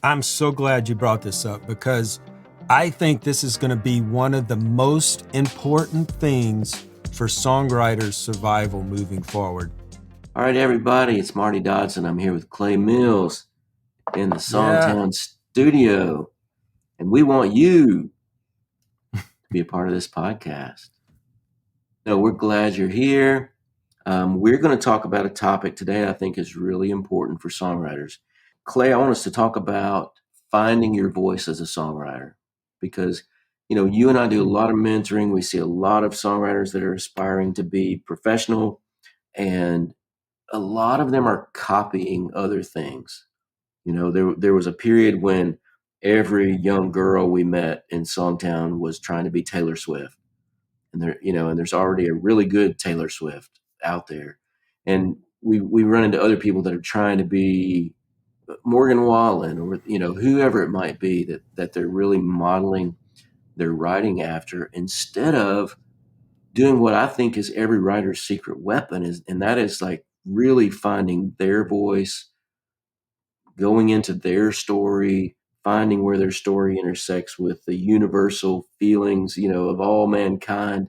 I'm so glad you brought this up because I think this is going to be one of the most important things for songwriters' survival moving forward. All right, everybody, it's Marty Dodson. I'm here with Clay Mills in the Yeah. SongTown studio, and we want you to be a part of this podcast. No, we're glad you're here. We're going to talk about a topic today I think is really important for songwriters. Clay, I want us to talk about finding your voice as a songwriter because, you and I do a lot of mentoring. We see a lot of songwriters that are aspiring to be professional, and a lot of them are copying other things. There was a period when every young girl we met in Songtown was trying to be Taylor Swift, and there's already a really good Taylor Swift out there, and we run into other people that are trying to be Morgan Wallen or whoever it might be that they're really modeling their writing after instead of doing what I think is every writer's secret weapon is, and that is like really finding their voice, going into their story, finding where their story intersects with the universal feelings, of all mankind,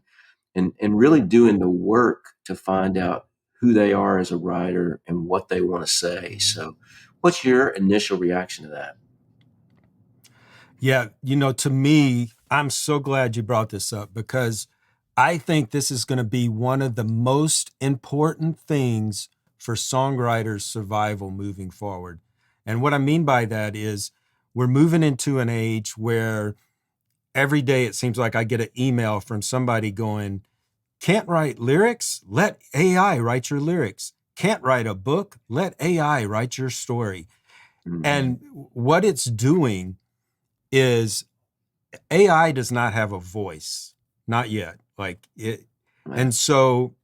and really doing the work to find out who they are as a writer and what they want to say. So, what's your initial reaction to that? Yeah. To me, I'm so glad you brought this up because I think this is going to be one of the most important things for songwriters' survival moving forward. And what I mean by that is we're moving into an age where every day it seems like I get an email from somebody going, can't write lyrics? Let AI write your lyrics. Can't write a book? Let AI write your story. Hmm. And what it's doing is AI does not have a voice, not yet. Like it, Right. and so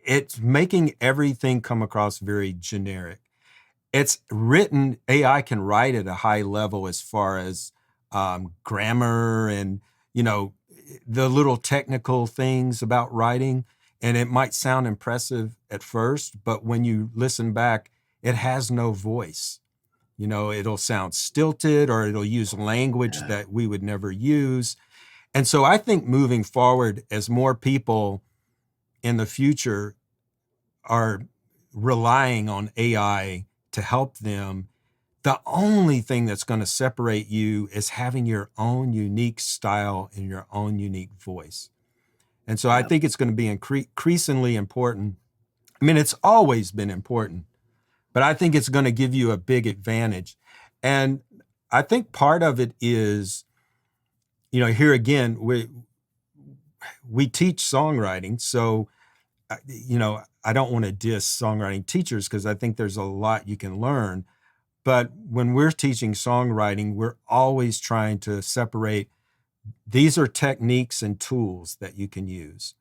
it's making everything come across very generic. It's written, AI can write at a high level as far as grammar and, you know, the little technical things about writing. And it might sound impressive at first, but when you listen back, it has no voice. It'll sound stilted or it'll use language Yeah. that we would never use. And so I think moving forward, as more people in the future are relying on AI to help them, the only thing that's going to separate you is having your own unique style and your own unique voice. And so I Yeah. think it's going to be increasingly important. I mean, it's always been important, but I think it's going to give you a big advantage. And I think part of it is, here again, we teach songwriting. So, I don't want to diss songwriting teachers because I think there's a lot you can learn. But when we're teaching songwriting, we're always trying to separate these are techniques and tools that you can use.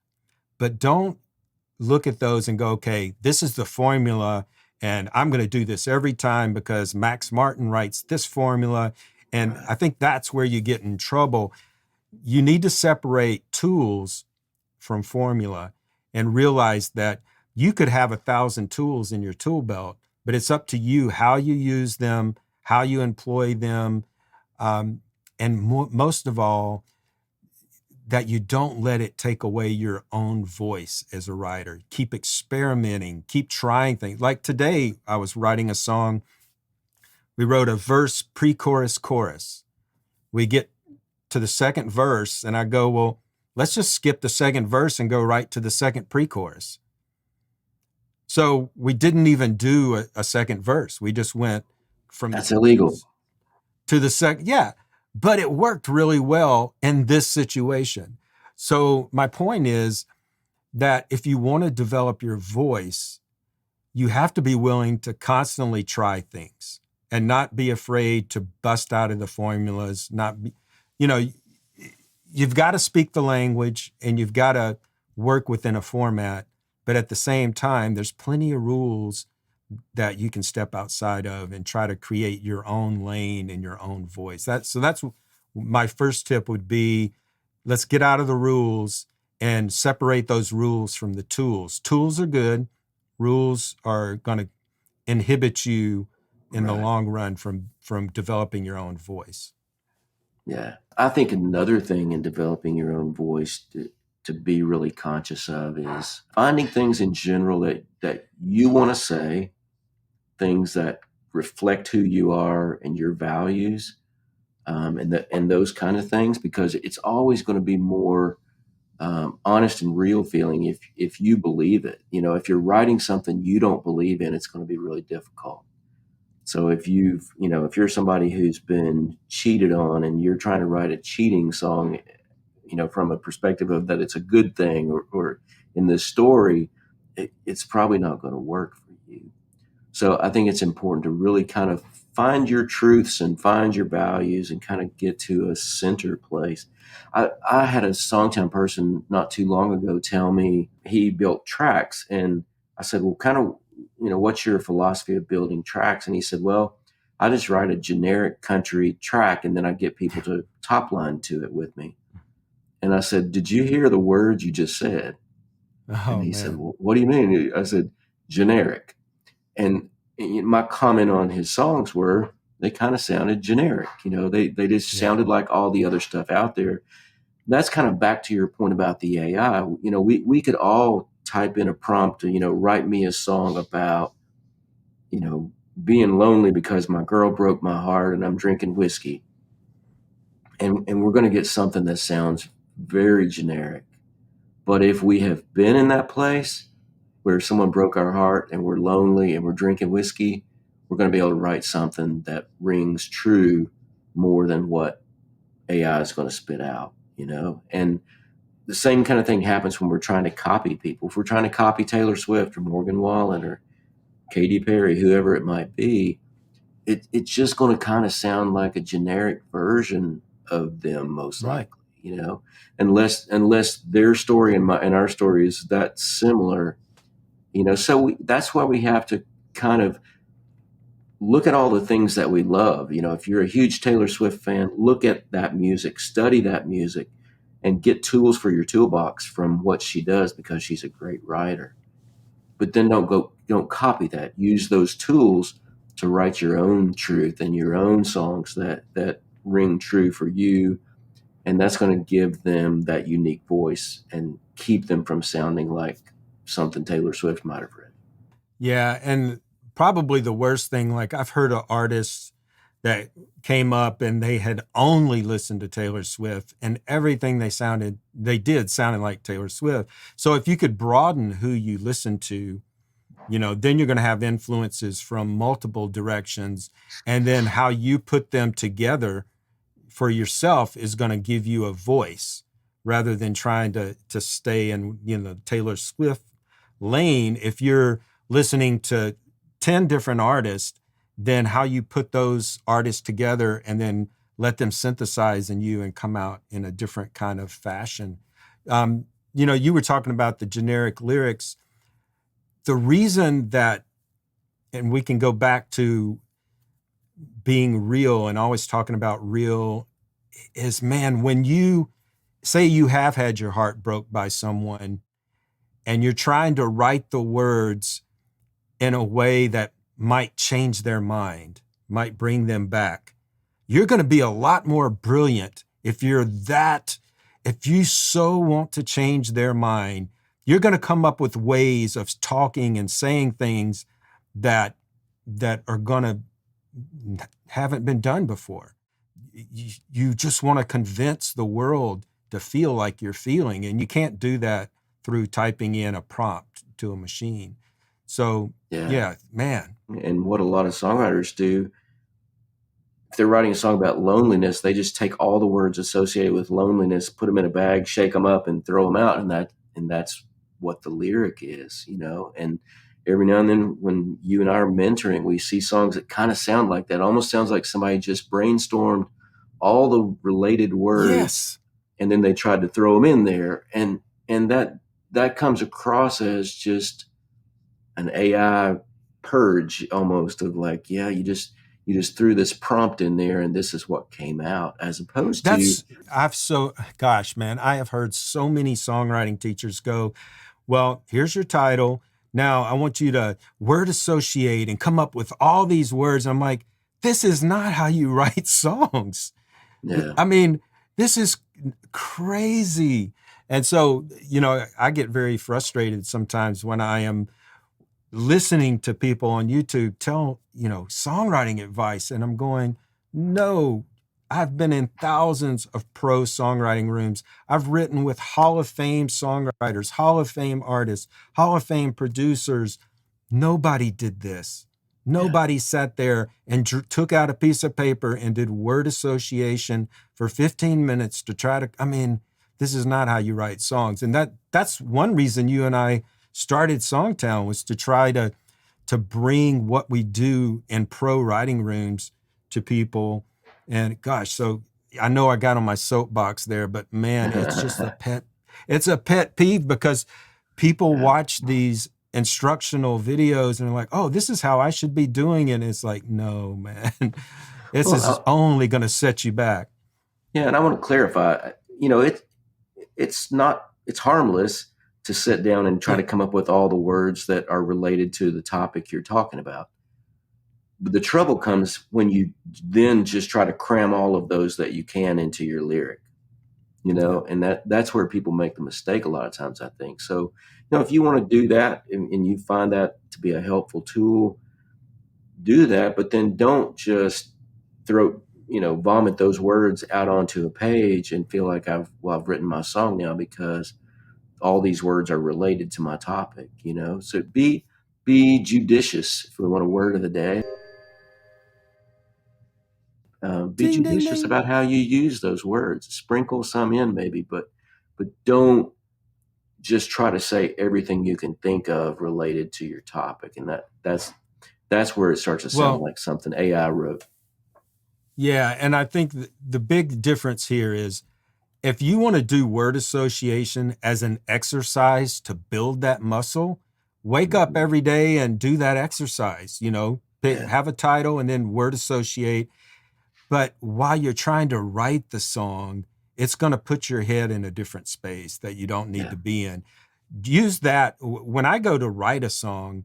But don't look at those and go, okay, this is the formula, and I'm going to do this every time because Max Martin writes this formula. And Right. I think that's where you get in trouble. You need to separate tools from formula and realize that you could have 1,000 tools in your tool belt, but it's up to you how you use them, how you employ them, um, and most of all, that you don't let it take away your own voice as a writer. Keep experimenting, keep trying things. Like today, I was writing a song. We wrote a verse, pre chorus, chorus. We get to the second verse, and I go, well, let's just skip the second verse and go right to the second pre chorus. So we didn't even do a second verse. We just went from the That's illegal. to the second. Yeah, but it worked really well in this situation. So my point is that if you want to develop your voice, you have to be willing to constantly try things and not be afraid to bust out of the formulas, not be, you know, you've got to speak the language and you've got to work within a format. But at the same time, there's plenty of rules that you can step outside of and try to create your own lane and your own voice. That's my first tip would be, let's get out of the rules and separate those rules from the tools. Tools are good. Rules are going to inhibit you in the Right. long run from developing your own voice. Yeah. I think another thing in developing your own voice to be really conscious of is finding things in general that you want to say, things that reflect who you are and your values, and those kind of things, because it's always going to be more honest and real feeling if you believe it. If you're writing something you don't believe in, it's going to be really difficult. So if you're somebody who's been cheated on and you're trying to write a cheating song, from a perspective of that it's a good thing, or in this story, it's probably not going to work for you. So I think it's important to really kind of find your truths and find your values and kind of get to a center place. I had a SongTown person not too long ago tell me he built tracks, and I said, well, kind of, what's your philosophy of building tracks? And he said, well, I just write a generic country track and then I get people to top line to it with me. And I said, did you hear the words you just said? And Oh he said, man. well, what do you mean? I said, generic. And my comment on his songs were they kind of sounded generic. They just Yeah. sounded like all the other stuff out there. That's kind of back to your point about the AI. We could all type in a prompt to, write me a song about, you know, being lonely because my girl broke my heart and I'm drinking whiskey. And we're going to get something that sounds very generic. But if we have been in that place where someone broke our heart and we're lonely and we're drinking whiskey, we're going to be able to write something that rings true more than what AI is going to spit out, And the same kind of thing happens when we're trying to copy people. If we're trying to copy Taylor Swift or Morgan Wallen or Katy Perry, whoever it might be, it's just going to kind of sound like a generic version of them, most Right. likely, unless their story and our story is that similar, So that's why we have to kind of look at all the things that we love. If you're a huge Taylor Swift fan, look at that music, study that music, and get tools for your toolbox from what she does because she's a great writer. But then don't copy that. Use those tools to write your own truth and your own songs that ring true for you, and that's going to give them that unique voice and keep them from sounding like something Taylor Swift might have written. Yeah, and probably the worst thing, like I've heard of artists that came up and they had only listened to Taylor Swift and everything they did sounded like Taylor Swift. So if you could broaden who you listen to, then you're going to have influences from multiple directions. And then how you put them together for yourself is going to give you a voice rather than trying to stay in, Taylor Swift lane. If you're listening to 10 different artists, then how you put those artists together and then let them synthesize in you and come out in a different kind of fashion. You were talking about the generic lyrics. The reason that, and we can go back to being real and always talking about real, is, man, when you say you have had your heart broke by someone and you're trying to write the words in a way that might change their mind, might bring them back, you're going to be a lot more brilliant if you so want to change their mind. You're going to come up with ways of talking and saying things that are going to haven't been done before. You just want to convince the world to feel like you're feeling, and you can't do that through typing in a prompt to a machine. So Yeah. yeah, man. And what a lot of songwriters do, if they're writing a song about loneliness, they just take all the words associated with loneliness, put them in a bag, shake them up, and throw them out, and that's what the lyric is, And every now and then, when you and I are mentoring, we see songs that kind of sound like that. It almost sounds like somebody just brainstormed all the related words, Yes. and then they tried to throw them in there, and that comes across as just an AI purge almost of like, yeah, you just threw this prompt in there and this is what came out, as opposed to Gosh, man, I have heard so many songwriting teachers go, well, here's your title. Now I want you to word associate and come up with all these words. I'm like, this is not how you write songs. Yeah. I mean, this is crazy. And so, I get very frustrated sometimes when I am listening to people on YouTube tell, songwriting advice. And I'm going, no, I've been in thousands of pro songwriting rooms. I've written with Hall of Fame songwriters, Hall of Fame artists, Hall of Fame producers. Nobody did this. Yeah. Nobody sat there and took out a piece of paper and did word association for 15 minutes to try to, this is not how you write songs. And that's one reason you and I started SongTown, was to try to bring what we do in pro writing rooms to people. And gosh, so I know I got on my soapbox there, but man, it's just it's a pet peeve, because people watch these instructional videos and they're like, oh, this is how I should be doing it. And it's like, no, man, this is only going to set you back. Yeah. And I want to clarify, it's harmless to sit down and try to come up with all the words that are related to the topic you're talking about. But the trouble comes when you then just try to cram all of those that you can into your lyric, and that's where people make the mistake a lot of times, I think. So, if you want to do that and you find that to be a helpful tool, do that, but then don't just vomit those words out onto a page and feel like I've written my song now because all these words are related to my topic, So be judicious, if we want a word of the day. Be Ding, ding, judicious ding. about how you use those words. Sprinkle some in maybe, but don't just try to say everything you can think of related to your topic. And that's where it starts to sound like something AI wrote. Yeah. And I think the big difference here is, if you want to do word association as an exercise to build that muscle, wake up every day and do that exercise, have a title and then word associate. But while you're trying to write the song, it's going to put your head in a different space that you don't need to be in. Use that. When I go to write a song,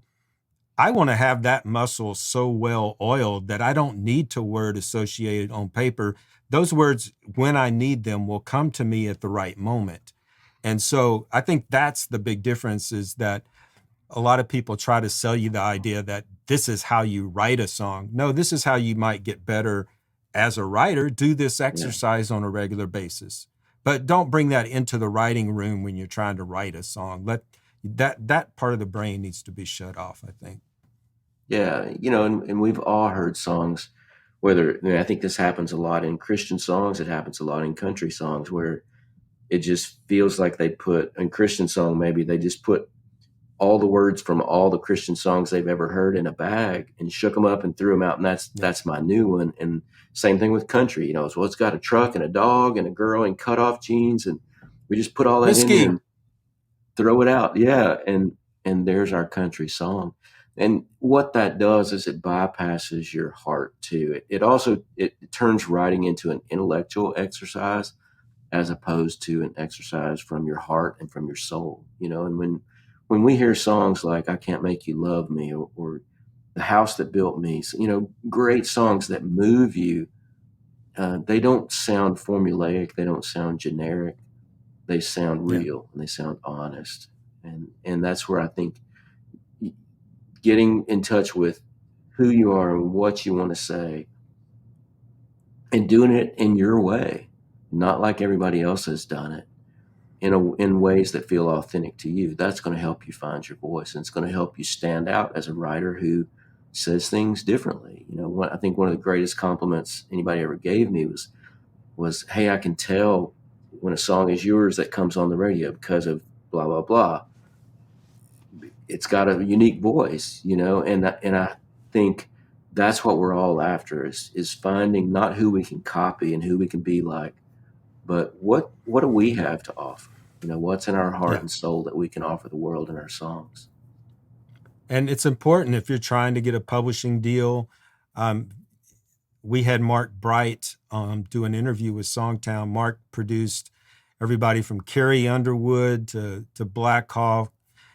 I want to have that muscle so well oiled that I don't need to word associate it on paper. Those words, when I need them, will come to me at the right moment. And so I think that's the big difference, is that a lot of people try to sell you the idea that this is how you write a song. No, this is how you might get better as a writer. Do this exercise on a regular basis, but don't bring that into the writing room when you're trying to write a song. That part of the brain needs to be shut off, I think. Yeah. And we've all heard songs, I think this happens a lot in Christian songs. It happens a lot in country songs, where it just feels like they put in Christian song, maybe they just put all the words from all the Christian songs they've ever heard in a bag and shook them up and threw them out. And that's my new one. And same thing with country, it's got a truck and a dog and a girl in cutoff jeans. And we just put all that in there and throw it out. Yeah. And there's our country song. And what that does is it bypasses your heart too. It turns writing into an intellectual exercise, as opposed to an exercise from your heart and from your soul, and when we hear songs like I Can't Make You Love Me, or The House That Built Me, great songs that move you, they don't sound formulaic. They don't sound generic. They sound real and they sound honest. And that's where I think getting in touch with who you are and what you want to say and doing it in your way, not like everybody else has done it, in ways that feel authentic to you. That's going to help you find your voice, and it's going to help you stand out as a writer who says things differently. I think one of the greatest compliments anybody ever gave me was, hey, I can tell when a song is yours that comes on the radio because of blah, blah, blah. It's got a unique voice, and I think that's what we're all after, is finding not who we can copy and who we can be like, but what do we have to offer? What's in our heart and soul that we can offer the world in our songs. And it's important if you're trying to get a publishing deal. We had Mark Bright do an interview with SongTown. Mark produced everybody from Carrie Underwood to Black Hawk.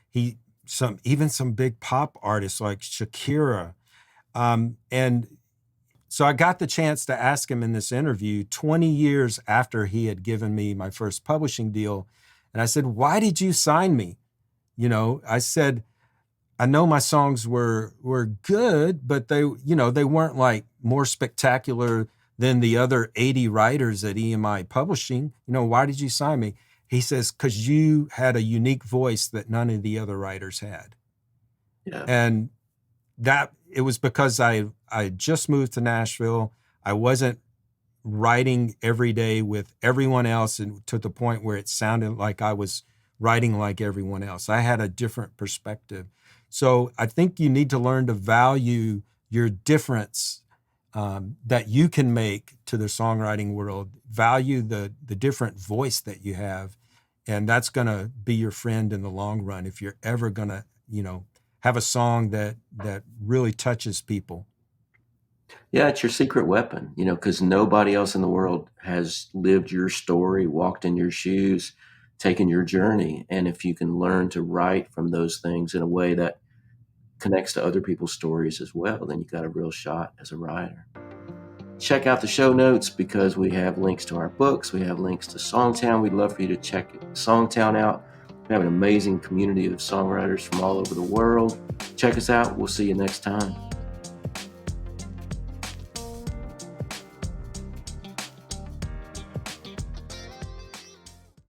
He some big pop artists like Shakira. And so I got the chance to ask him in this interview 20 years after he had given me my first publishing deal. And I said, why did you sign me? I said, I know my songs were good, but they weren't like more spectacular than the other 80 writers at EMI Publishing. Why did you sign me? He says, because you had a unique voice that none of the other writers had. Yeah. And that it was because I just moved to Nashville. I wasn't writing every day with everyone else, and to the point where it sounded like I was writing like everyone else. I had a different perspective. So I think you need to learn to value your difference that you can make to the songwriting world. Value the different voice that you have, and that's going to be your friend in the long run if you're ever going to, have a song that really touches people. Yeah, it's your secret weapon, because nobody else in the world has lived your story, walked in your shoes, taken your journey. And if you can learn to write from those things in a way that connects to other people's stories as well, then you got a real shot as a writer. Check out the show notes because we have links to our books. We have links to SongTown. We'd love for you to check SongTown out. We have an amazing community of songwriters from all over the world. Check us out. We'll see you next time.